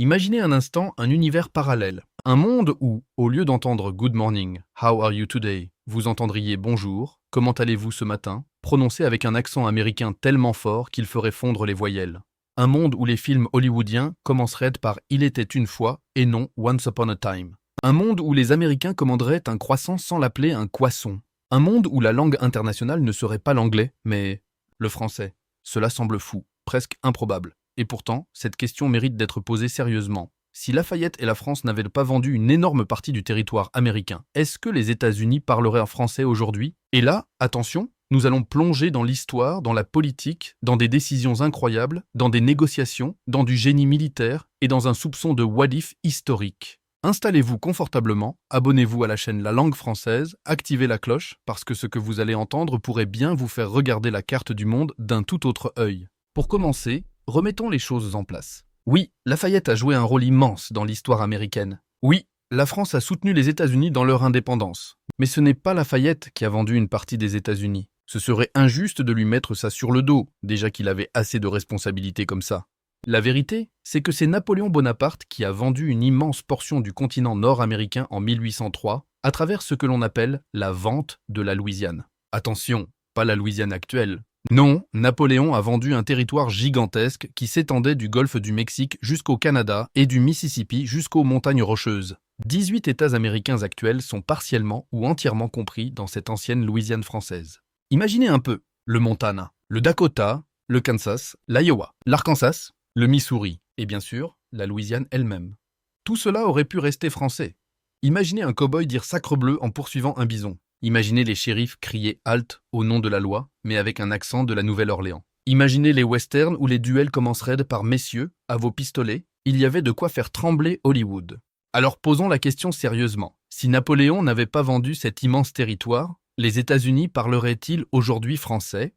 Imaginez un instant un univers parallèle. Un monde où, au lieu d'entendre Good morning, How are you today, vous entendriez Bonjour, comment allez-vous ce matin, prononcé avec un accent américain tellement fort qu'il ferait fondre les voyelles. Un monde où les films hollywoodiens commenceraient par Il était une fois et non Once upon a time. Un monde où les Américains commanderaient un croissant sans l'appeler un croissant. Un monde où la langue internationale ne serait pas l'anglais, mais le français. Cela semble fou, presque improbable. Et pourtant, cette question mérite d'être posée sérieusement. Si Lafayette et la France n'avaient pas vendu une énorme partie du territoire américain, est-ce que les États-Unis parleraient en français aujourd'hui? Et là, attention, nous allons plonger dans l'histoire, dans la politique, dans des décisions incroyables, dans des négociations, dans du génie militaire et dans un soupçon de what if historique. Installez-vous confortablement, abonnez-vous à la chaîne La Langue Française, activez la cloche, parce que ce que vous allez entendre pourrait bien vous faire regarder la carte du monde d'un tout autre œil. Pour commencer, remettons les choses en place. Oui, Lafayette a joué un rôle immense dans l'histoire américaine. Oui, la France a soutenu les États-Unis dans leur indépendance. Mais ce n'est pas Lafayette qui a vendu une partie des États-Unis. Ce serait injuste de lui mettre ça sur le dos, déjà qu'il avait assez de responsabilités comme ça. La vérité, c'est que c'est Napoléon Bonaparte qui a vendu une immense portion du continent nord-américain en 1803 à travers ce que l'on appelle la vente de la Louisiane. Attention, pas la Louisiane actuelle. Non, Napoléon a vendu un territoire gigantesque qui s'étendait du golfe du Mexique jusqu'au Canada et du Mississippi jusqu'aux montagnes rocheuses. 18 États américains actuels sont partiellement ou entièrement compris dans cette ancienne Louisiane française. Imaginez un peu le Montana, le Dakota, le Kansas, l'Iowa, l'Arkansas, le Missouri et bien sûr la Louisiane elle-même. Tout cela aurait pu rester français. Imaginez un cow-boy dire sacrebleu en poursuivant un bison. Imaginez les shérifs crier « halte » au nom de la loi, mais avec un accent de la Nouvelle-Orléans. Imaginez les westerns où les duels commenceraient par « Messieurs, à vos pistolets », il y avait de quoi faire trembler Hollywood. Alors posons la question sérieusement. Si Napoléon n'avait pas vendu cet immense territoire, les États-Unis parleraient-ils aujourd'hui français?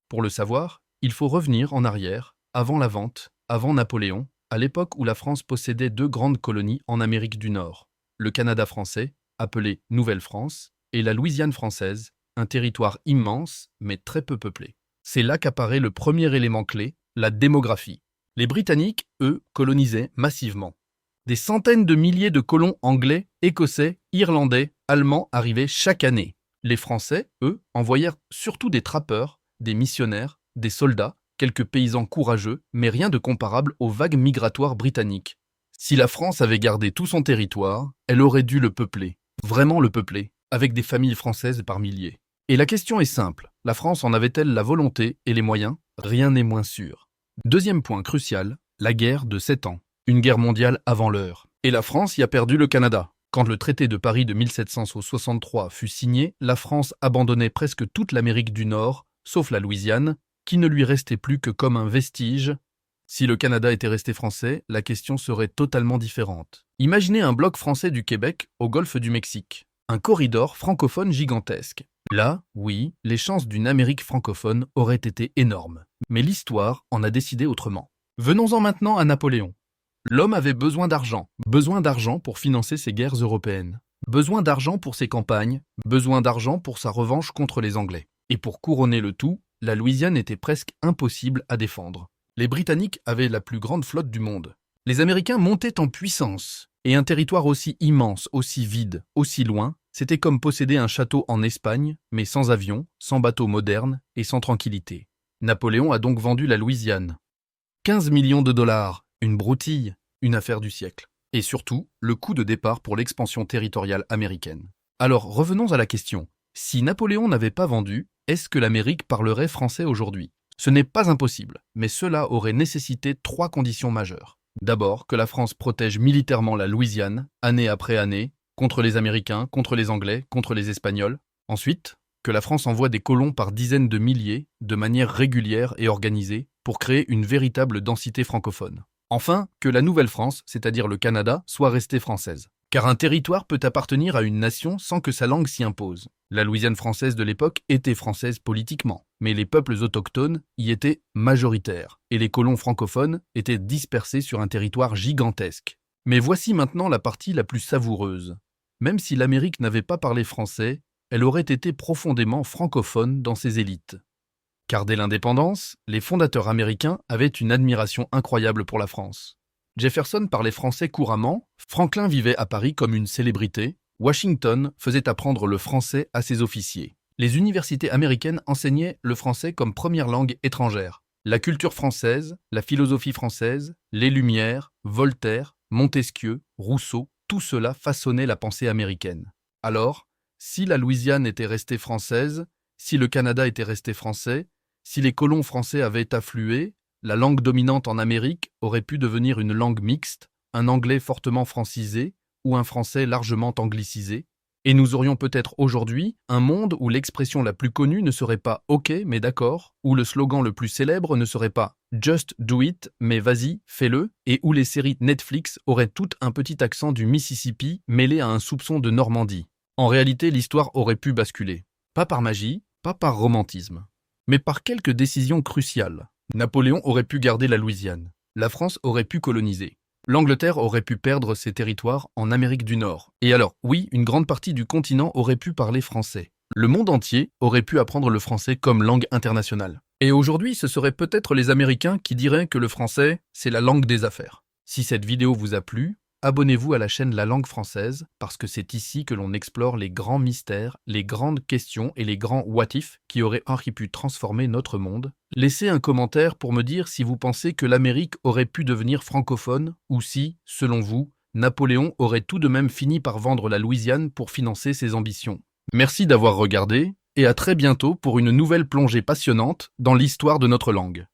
Pour le savoir, il faut revenir en arrière, avant la vente, avant Napoléon, à l'époque où la France possédait deux grandes colonies en Amérique du Nord. Le Canada français, appelé Nouvelle-France, et la Louisiane française, un territoire immense mais très peu peuplé. C'est là qu'apparaît le premier élément clé, la démographie. Les Britanniques, eux, colonisaient massivement. Des centaines de milliers de colons anglais, écossais, irlandais, allemands arrivaient chaque année. Les Français, eux, envoyèrent surtout des trappeurs, des missionnaires, des soldats, quelques paysans courageux, mais rien de comparable aux vagues migratoires britanniques. Si la France avait gardé tout son territoire, elle aurait dû le peupler, vraiment le peupler, avec des familles françaises par milliers. Et la question est simple, la France en avait-elle la volonté et les moyens? Rien n'est moins sûr. Deuxième point crucial, la guerre de 7 ans. Une guerre mondiale avant l'heure. Et la France y a perdu le Canada. Quand le traité de Paris de 1763 fut signé, la France abandonnait presque toute l'Amérique du Nord, sauf la Louisiane, qui ne lui restait plus que comme un vestige. Si le Canada était resté français, la question serait totalement différente. Imaginez un bloc français du Québec au golfe du Mexique. Un corridor francophone gigantesque. Là, oui, les chances d'une Amérique francophone auraient été énormes. Mais l'histoire en a décidé autrement. Venons-en maintenant à Napoléon. L'homme avait besoin d'argent pour financer ses guerres européennes, besoin d'argent pour ses campagnes, besoin d'argent pour sa revanche contre les Anglais. Et pour couronner le tout, la Louisiane était presque impossible à défendre. Les Britanniques avaient la plus grande flotte du monde. Les Américains montaient en puissance. Et un territoire aussi immense, aussi vide, aussi loin, c'était comme posséder un château en Espagne, mais sans avion, sans bateau moderne et sans tranquillité. Napoléon a donc vendu la Louisiane. 15 millions de dollars, une broutille, une affaire du siècle. Et surtout, le coup de départ pour l'expansion territoriale américaine. Alors revenons à la question. Si Napoléon n'avait pas vendu, est-ce que l'Amérique parlerait français aujourd'hui? Ce n'est pas impossible, mais cela aurait nécessité 3 conditions majeures. D'abord, que la France protège militairement la Louisiane, année après année, contre les Américains, contre les Anglais, contre les Espagnols. Ensuite, que la France envoie des colons par dizaines de milliers, de manière régulière et organisée, pour créer une véritable densité francophone. Enfin, que la Nouvelle-France, c'est-à-dire le Canada, soit restée française. Car un territoire peut appartenir à une nation sans que sa langue s'y impose. La Louisiane française de l'époque était française politiquement, mais les peuples autochtones y étaient majoritaires, et les colons francophones étaient dispersés sur un territoire gigantesque. Mais voici maintenant la partie la plus savoureuse. Même si l'Amérique n'avait pas parlé français, elle aurait été profondément francophone dans ses élites. Car dès l'indépendance, les fondateurs américains avaient une admiration incroyable pour la France. Jefferson parlait français couramment, Franklin vivait à Paris comme une célébrité, Washington faisait apprendre le français à ses officiers. Les universités américaines enseignaient le français comme première langue étrangère. La culture française, la philosophie française, les Lumières, Voltaire, Montesquieu, Rousseau, tout cela façonnait la pensée américaine. Alors, si la Louisiane était restée française, si le Canada était resté français, si les colons français avaient afflué, la langue dominante en Amérique aurait pu devenir une langue mixte, un anglais fortement francisé ou un français largement anglicisé. Et nous aurions peut-être aujourd'hui un monde où l'expression la plus connue ne serait pas « OK, mais d'accord », où le slogan le plus célèbre ne serait pas « Just do it, mais vas-y, fais-le », et où les séries Netflix auraient toutes un petit accent du Mississippi mêlé à un soupçon de Normandie. En réalité, l'histoire aurait pu basculer. Pas par magie, pas par romantisme, mais par quelques décisions cruciales. Napoléon aurait pu garder la Louisiane. La France aurait pu coloniser. L'Angleterre aurait pu perdre ses territoires en Amérique du Nord. Et alors, oui, une grande partie du continent aurait pu parler français. Le monde entier aurait pu apprendre le français comme langue internationale. Et aujourd'hui, ce seraient peut-être les Américains qui diraient que le français, c'est la langue des affaires. Si cette vidéo vous a plu, abonnez-vous à la chaîne La Langue Française, parce que c'est ici que l'on explore les grands mystères, les grandes questions et les grands what-if qui auraient pu transformer notre monde. Laissez un commentaire pour me dire si vous pensez que l'Amérique aurait pu devenir francophone, ou si, selon vous, Napoléon aurait tout de même fini par vendre la Louisiane pour financer ses ambitions. Merci d'avoir regardé, et à très bientôt pour une nouvelle plongée passionnante dans l'histoire de notre langue.